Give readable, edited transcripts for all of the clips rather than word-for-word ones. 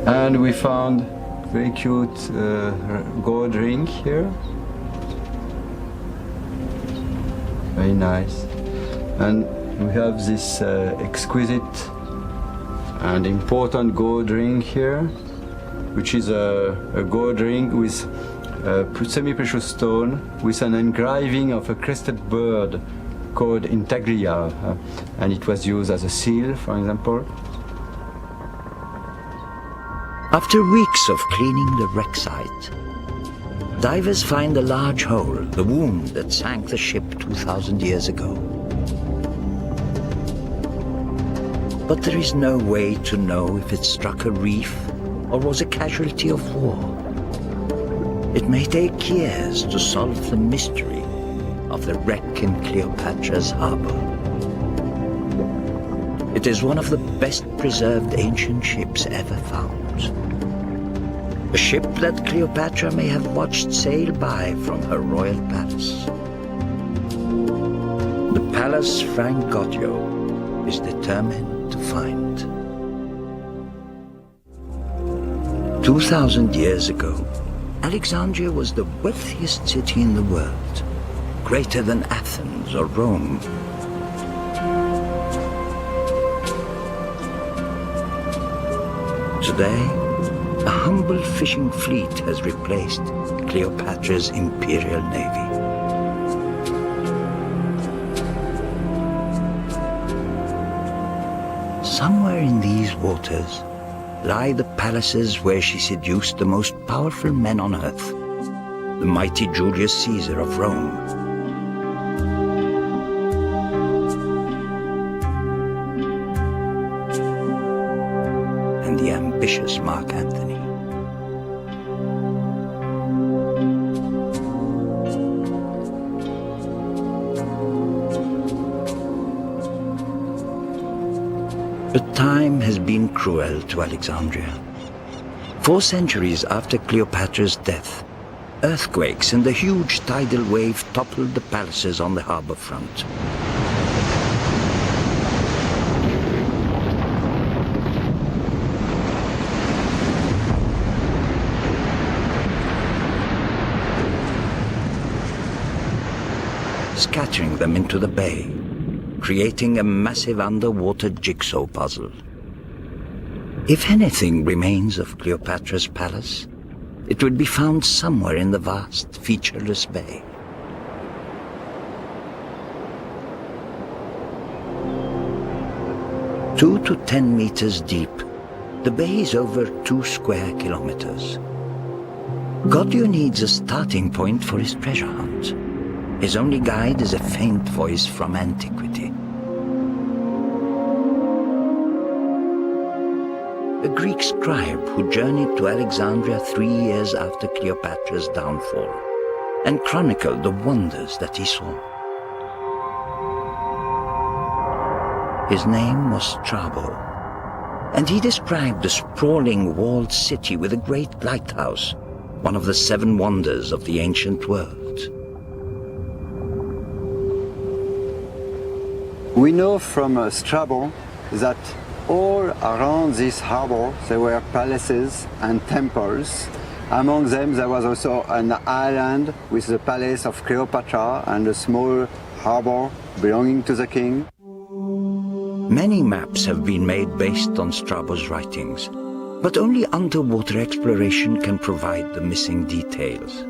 And we found very cute gold ring here. Very nice. And we have this exquisite and important gold ring here, which is a gold ring with semi-precious stone with an engraving of a crested bird called intaglia, and it was used as a seal, for example. After weeks of cleaning the wreck site, divers find a large hole, the wound that sank the ship 2,000 years ago. But there is no way to know if it struck a reef or was a casualty of war. It may take years to solve the mystery of the wreck in Cleopatra's harbor. It is one of the best preserved ancient ships ever found. A ship that Cleopatra may have watched sail by from her royal palace. The palace Frank Gaudio is determined to find. 2,000 years ago, Alexandria was the wealthiest city in the world, greater than Athens or Rome. Today, a humble fishing fleet has replaced Cleopatra's imperial navy. Somewhere in these waters lie the palaces where she seduced the most powerful men on earth, the mighty Julius Caesar of Rome, and the ambitious Mark Antony. But time has been cruel to Alexandria. 4 centuries after Cleopatra's death, earthquakes and a huge tidal wave toppled the palaces on the harbor front. Scattering them into the bay, creating a massive underwater jigsaw puzzle. If anything remains of Cleopatra's palace, it would be found somewhere in the vast, featureless bay. Two to 10 meters deep, the bay is over 2 square kilometers. Gaudio needs a starting point for his treasure hunt. His only guide is a faint voice from antiquity. A Greek scribe who journeyed to Alexandria 3 years after Cleopatra's downfall and chronicled the wonders that he saw. His name was Strabo, and he described a sprawling walled city with a great lighthouse, one of the 7 wonders of the ancient world. We know from Strabo that all around this harbor there were palaces and temples. Among them there was also an island with the palace of Cleopatra and a small harbor belonging to the king. Many maps have been made based on Strabo's writings, but only underwater exploration can provide the missing details.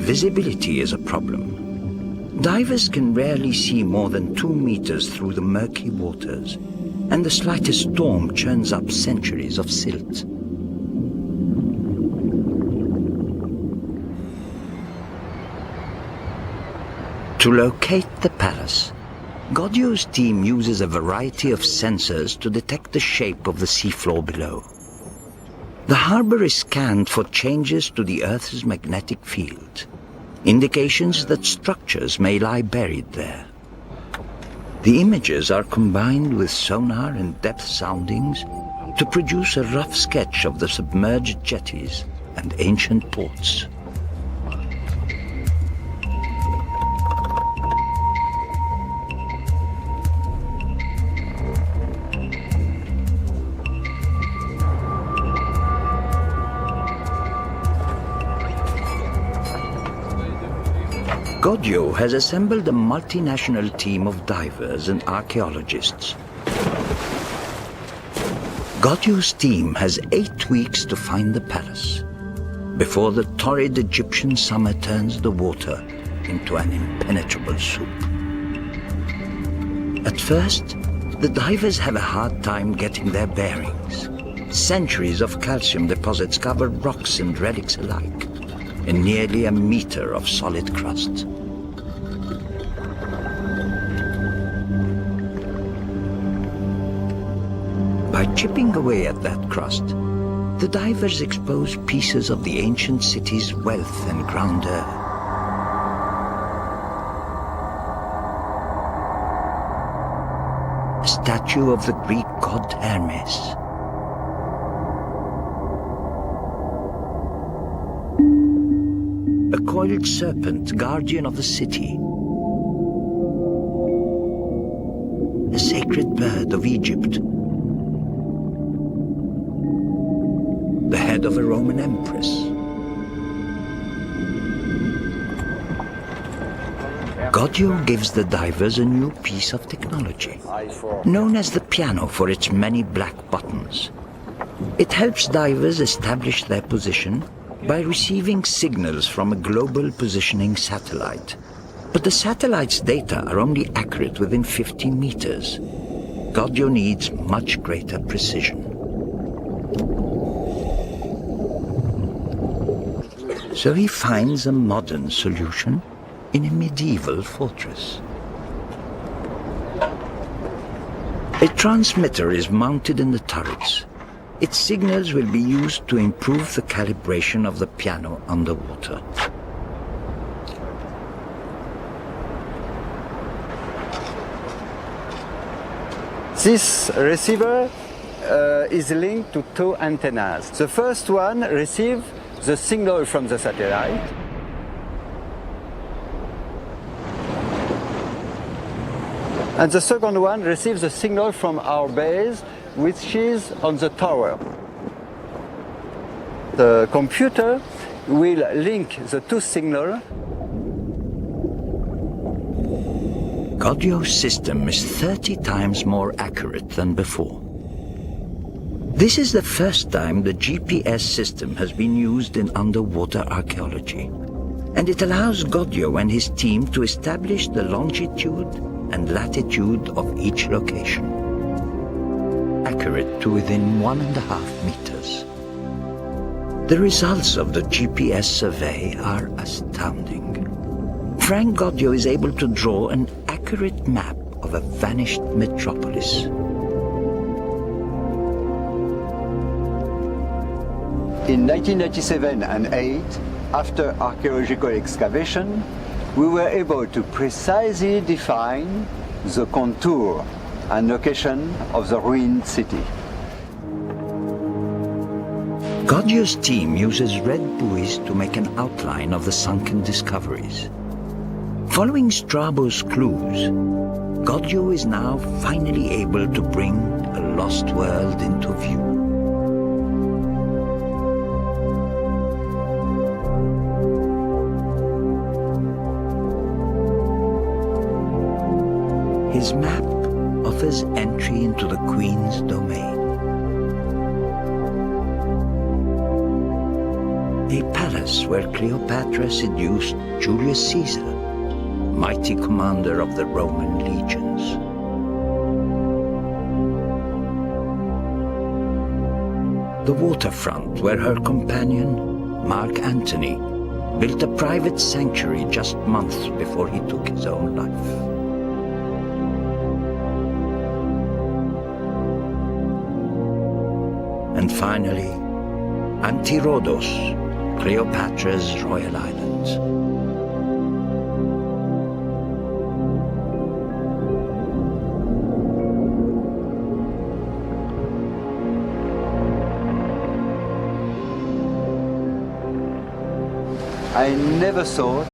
Visibility is a problem. Divers can rarely see more than 2 meters through the murky waters, and the slightest storm churns up centuries of silt. To locate the palace, Gaudio's team uses a variety of sensors to detect the shape of the seafloor below. The harbor is scanned for changes to the Earth's magnetic field, indications that structures may lie buried there. The images are combined with sonar and depth soundings to produce a rough sketch of the submerged jetties and ancient ports. Godio has assembled a multinational team of divers and archaeologists. Godio's team has 8 weeks to find the palace before the torrid Egyptian summer turns the water into an impenetrable soup. At first, the divers have a hard time getting their bearings. Centuries of calcium deposits cover rocks and relics alike, and nearly a meter of solid crust. By chipping away at that crust, the divers expose pieces of the ancient city's wealth and grandeur. A statue of the Greek god Hermes. A coiled serpent, guardian of the city. A sacred bird of Egypt. The head of a Roman empress. Godio gives the divers a new piece of technology, known as the piano for its many black buttons. It helps divers establish their position by receiving signals from a global positioning satellite. But the satellite's data are only accurate within 15 meters. Godio needs much greater precision. So he finds a modern solution in a medieval fortress. A transmitter is mounted in the turrets. Its signals will be used to improve the calibration of the piano underwater. This receiver is linked to 2 antennas. The first one receives the signal from the satellite. And the second one receives the signal from our base, which is on the tower. The computer will link the 2 signals. Godio's system is 30 times more accurate than before. This is the first time the GPS system has been used in underwater archaeology, and it allows Godio and his team to establish the longitude and latitude of each location, accurate to within 1.5 meters. The results of the GPS survey are astounding. Frank Godio is able to draw an accurate map of a vanished metropolis. In 1997 and 8, after archaeological excavation, we were able to precisely define the contour and location of the ruined city. Godio's team uses red buoys to make an outline of the sunken discoveries. Following Strabo's clues, Godio is now finally able to bring a lost world into view. His map offers entry into the Queen's domain. A palace where Cleopatra seduced Julius Caesar, mighty commander of the Roman legions. The waterfront where her companion, Mark Antony, built a private sanctuary just months before he took his own life. And finally, Antirodos, Cleopatra's royal island. I never thought